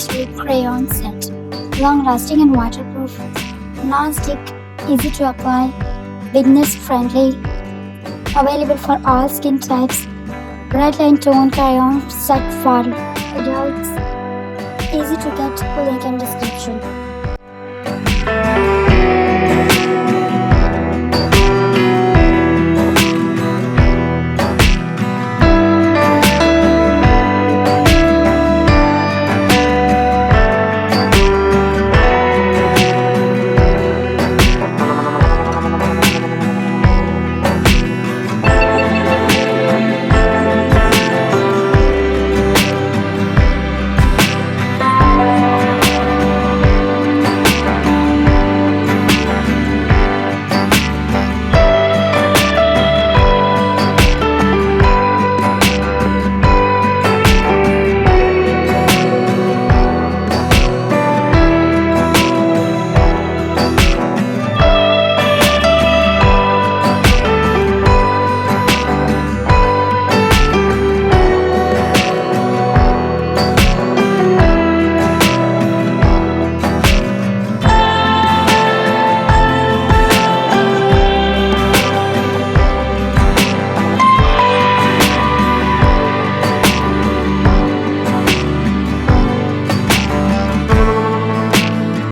Battery Crayon Set. Long-lasting and waterproof. Non-stick, easy to apply. Beginners friendly. Available for all skin types. Red line tone crayon set for adults. Easy to get, link in description.